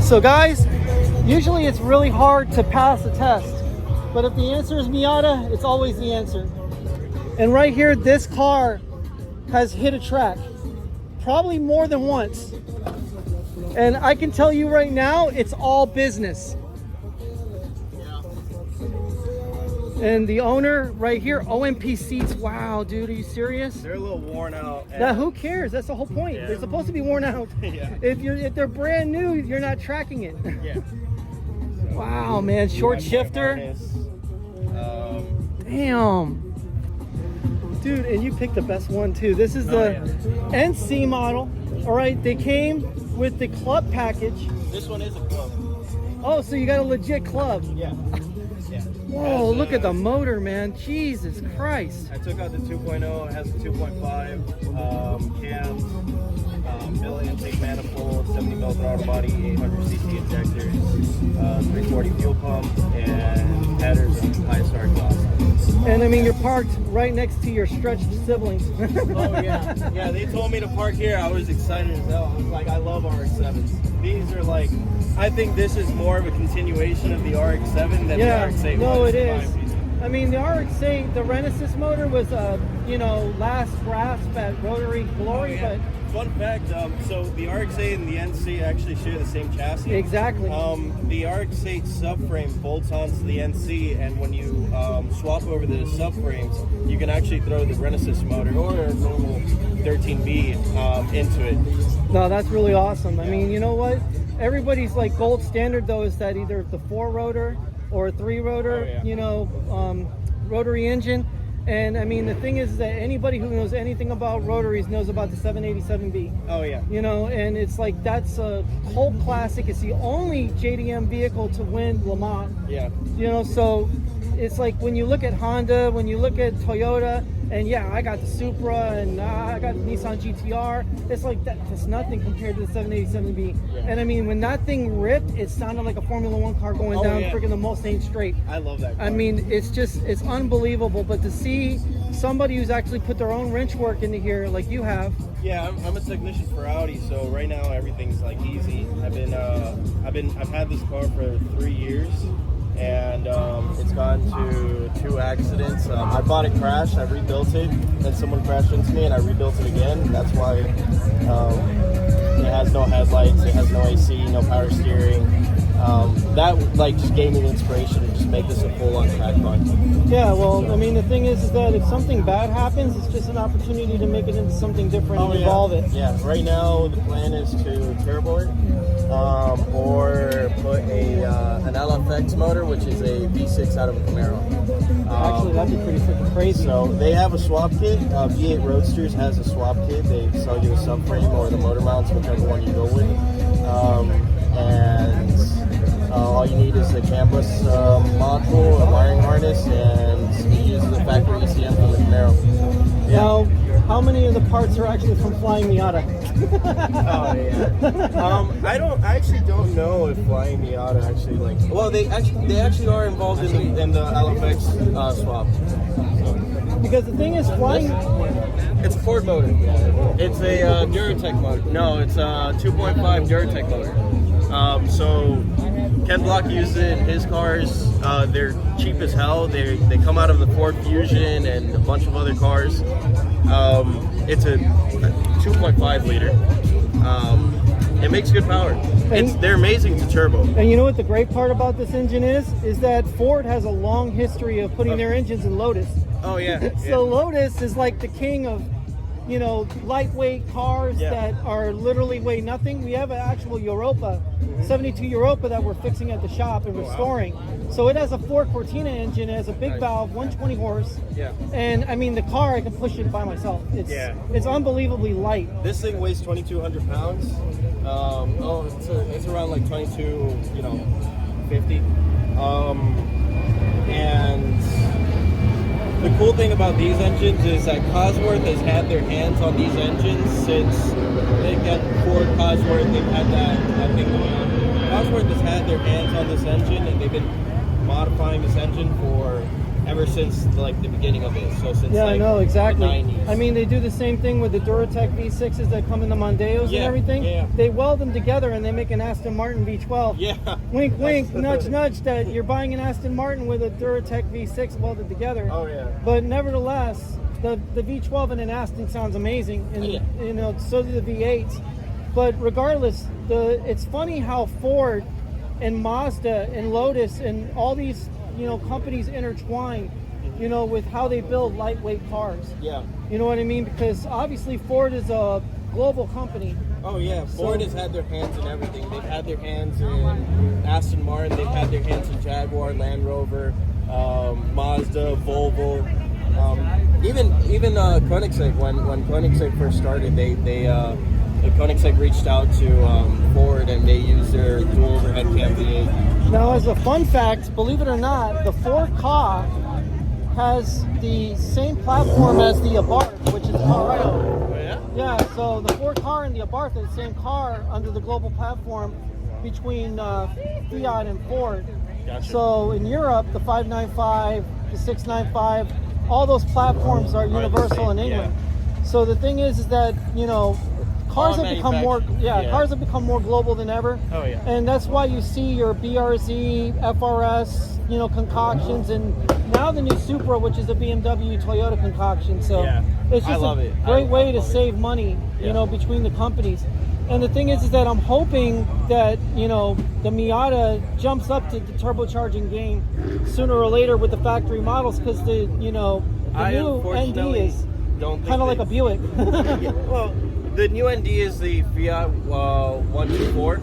So guys, usually it's really hard to pass a test, but if the answer is Miata, it's always the answer. And right here, this car has hit a track, probably more than once. And I can tell you right now, it's all business. And the owner right here, OMP seats. Wow, dude, are you serious? They're a little worn out. Now, who cares? That's the whole point. Yeah. They're supposed to be worn out. Yeah. If they're brand new, you're not tracking it. Yeah. Wow, man, short shifter. Damn. Dude, and you picked the best one too. This is the NC model. All right, they came with the club package. This one is a club. Oh, so you got a legit club. Yeah. Whoa, look at the motor, man. Jesus Christ. I took out the 2.0. It has the 2.5 cams, Bill intake manifold, 70 mil throttle body, 800cc injectors, 340 fuel pump, and headers and high start exhaust. And I mean, you're parked right next to your stretched siblings. Oh yeah, yeah. They told me to park here. I was excited as hell. I was like, I love RX-7s. These are like, I think this is more of a continuation of the RX-7 than the RX-8 no, was. it is. I mean, the RX-8, the Renesis motor was, last grasp at rotary glory, but fun fact, so the RX-8 and the NC actually share the same chassis. Exactly. The RX-8 subframe bolts onto the NC, and when you swap over the subframes, you can actually throw the Renesis motor or a normal 13B into it. No, that's really awesome. I mean, you know what? Everybody's like gold standard though is that either the 4-rotor or a 3-rotor, rotary engine. And I mean, the thing is that anybody who knows anything about rotaries knows about the 787B. Oh yeah. You know, and it's like, that's a cult classic. It's the only JDM vehicle to win Le Mans. Yeah. You know, so it's like when you look at Honda, when you look at Toyota, and yeah, I got the Supra and I got the Nissan GTR. It's like that's nothing compared to the 787B. Yeah. And I mean, when that thing ripped, it sounded like a Formula One car going down freaking the Mulsanne Straight. I love that car. I mean, it's unbelievable. But to see somebody who's actually put their own wrench work into here, like you have. Yeah, I'm a technician for Audi, so right now everything's like easy. I've had this car for 3 years. And it's gone to 2 accidents. I bought it crashed, I rebuilt it, then someone crashed into me and I rebuilt it again. That's why it has no headlights, it has no AC, no power steering. That like just gave me the inspiration to just make this a full-on track car. Yeah, well, I mean, the thing is that if something bad happens, it's just an opportunity to make it into something different and evolve it. Yeah, right now the plan is to turbo it, or put an LFX motor, which is a V6 out of a Camaro. Actually, that'd be pretty freaking crazy. So they have a swap kit. V8 Roadsters has a swap kit. They sell you the subframe or the motor mounts, whichever one you go with. All you need is the camless module, a wiring harness, and you use the factory ECM from the Camaro. Yeah. Now, how many of the parts are actually from Flying Miata? I actually don't know if Flying Miata actually well, they actually are involved in the LFX swap. So. Because the thing is, Flying... It's a Ford motor. It's a Duratec motor. No, it's a 2.5 Duratec motor. So Ken Block uses it in his cars. They're cheap as hell. They come out of the Ford Fusion and a bunch of other cars. It's a 2.5 liter. It makes good power. They're amazing to turbo. And you know what the great part about this engine is that Ford has a long history of putting their engines in Lotus. Oh yeah. So Lotus is like the king of, lightweight cars that are literally weigh nothing. We have an actual Europa, 72 Europa that we're fixing at the shop and restoring. So it has a 4 Cortina engine, it has a big valve, 120 horse. Yeah. And I mean, the car, I can push it by myself. It's unbelievably light. This thing weighs 2,200 pounds. It's around like 2250. And the cool thing about these engines is that Cosworth has had their hands on these engines since they got Ford Cosworth. They've had that thing going on. Cosworth has had their hands on this engine, and they've been modifying this engine for ever since like the beginning of it. So since Yeah, like I know exactly. the 90s. I mean, they do the same thing with the Duratec V6s that come in the Mondeos and everything. Yeah. They weld them together and they make an Aston Martin V12. Yeah. Wink, wink, nudge, nudge. That you're buying an Aston Martin with a Duratec V6 welded together. Oh yeah. But nevertheless, the V12 in an Aston sounds amazing, and you know, so do the V8s. But regardless, it's funny how Ford and Mazda and Lotus and all these, you know, companies intertwine, you know, with how they build lightweight cars. Yeah. You know what I mean? Because obviously Ford is a global company. Oh yeah, Ford has had their hands in everything. They've had their hands in Aston Martin. They've had their hands in Jaguar, Land Rover, Mazda, Volvo. Even Koenigsegg. When Koenigsegg first started, they Koenigsegg reached out to Ford and they used their dual overhead cam V8. Now, as a fun fact, believe it or not, the Ford Ka has the same platform as the Abarth, which is Colorado. Oh yeah? Yeah, so the Ford Ka and the Abarth are the same car under the global platform between Fiat and Ford. Gotcha. So in Europe, the 595, the 695, all those platforms are universal in England. Yeah. So the thing is that, you know, cars have become more cars have become more global than ever. Oh yeah. And that's why you see your BRZ, FRS, you know, concoctions, and now the new Supra, which is a BMW Toyota concoction. So it's just a great way to save money, you know, between the companies. And the thing is that I'm hoping that, you know, the Miata jumps up to the turbocharging game sooner or later with the factory models, because the, you know, the new ND is kind of like a Buick. Well, the new ND is the Fiat 124.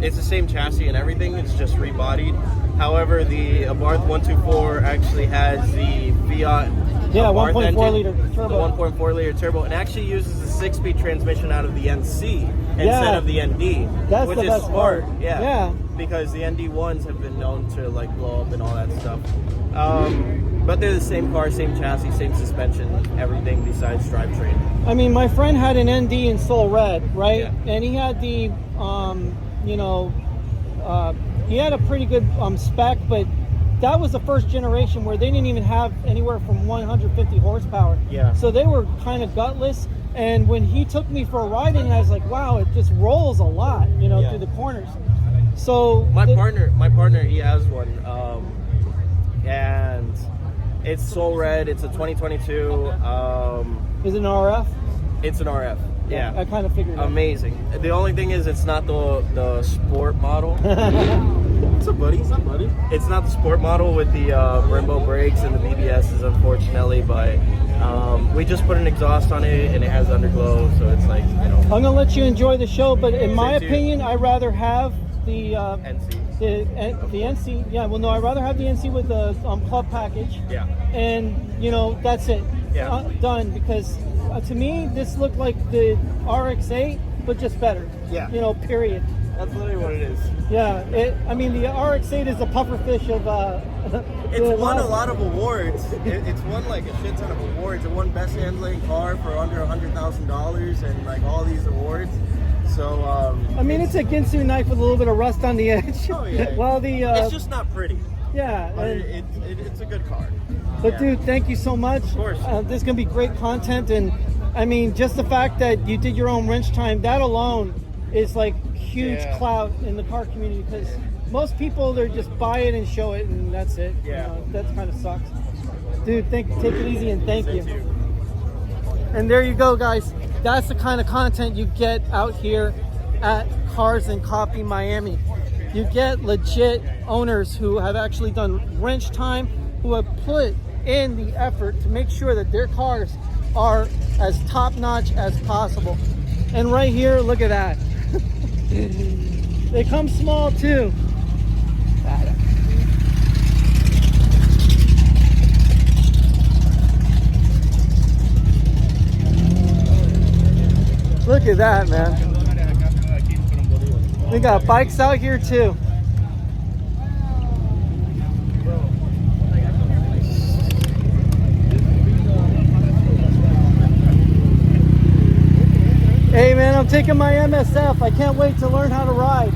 It's the same chassis and everything. It's just rebodied. However, the Abarth 124 actually has the Fiat 1.4 liter turbo. The 1.4 liter turbo, and actually uses a 6-speed transmission out of the NC instead of the ND, That's which the is best smart. part. Yeah, because the ND ones have been known to like blow up and all that stuff. But they're the same car, same chassis, same suspension, everything besides drivetrain. I mean, my friend had an ND in Soul Red, right? Yeah. And he had the, you know, he had a pretty good spec, but that was the first generation where they didn't even have anywhere from 150 horsepower. Yeah. So they were kind of gutless. And when he took me for a ride in, I was like, wow, it just rolls a lot, you know, through the corners. So my partner, he has one, and it's Soul Red. It's a 2022. Is it an RF? It's an RF. Yeah, I kind of figured. Amazing. The only thing is, it's not the sport model. What's up, buddy? What's up, buddy? It's not the sport model with the Brembo brakes and the BBSs, unfortunately. But we just put an exhaust on it, and it has underglow, so it's like, you know. I'm gonna let you enjoy the show, but in my opinion, I'd rather have the NC. The NC. Yeah, well, no, I'd rather have the NC with the club package. Yeah. And you know, that's it. Yeah. Done. Because to me, this looked like the RX-8, but just better. Yeah. You know, period. That's literally what it is. Yeah. I mean, the RX-8 is a pufferfish of. It's won a lot of awards. It's won like a shit ton of awards. It won best handling car for under $100,000 and like all these awards. So I mean, it's a Ginsu knife with a little bit of rust on the edge. Oh yeah. Well, it's just not pretty. Yeah. But it's a good car. But dude, thank you so much. Of course. This is gonna be great content, and I mean, just the fact that you did your own wrench time, that alone is like huge clout in the car community, because most people, they're just buy it and show it and that's it. Yeah. You know, that kind of sucks. Dude, take it easy and thank you. And there you go, guys. That's the kind of content you get out here at Cars and Coffee Miami. You get legit owners who have actually done wrench time, who have put in the effort to make sure that their cars are as top-notch as possible. And right here, look at that. They come small too. Look at that, man. We got bikes out here too. Hey man, I'm taking my MSF. I can't wait to learn how to ride.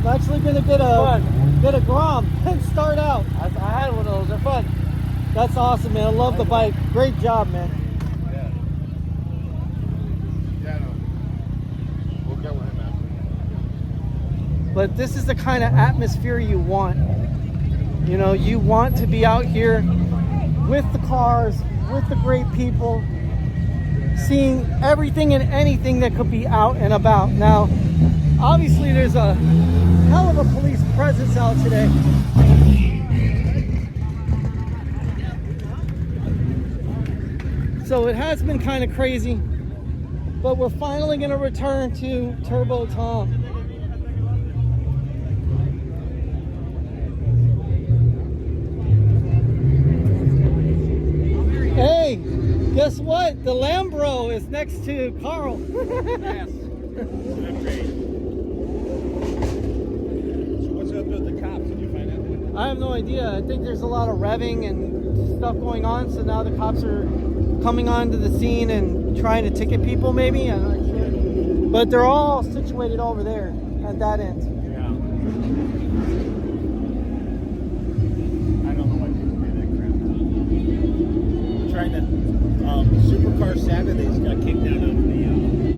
I'm actually gonna get get a Grom and start out. I had one of those. They're fun. That's awesome, man. I love the bike. Great job, man. Yeah. Yeah, no. We'll get with him after. But this is the kind of atmosphere you want. You know, you want to be out here with the cars, with the great people, seeing everything and anything that could be out and about. Now, obviously there's a hell of a police presence out today. So it has been kind of crazy, but we're finally going to return to Turbo Tom. Hey, guess what? The Lambro is next to Carl. Yes. So what's up with the cops? Did you find out? I have no idea. I think there's a lot of revving and stuff going on, so now the cops are coming onto the scene and trying to ticket people, maybe. I'm not sure. But they're all situated over there at that end. Yeah. I don't know why people do that crap. Trying to Supercar Saturdays got kicked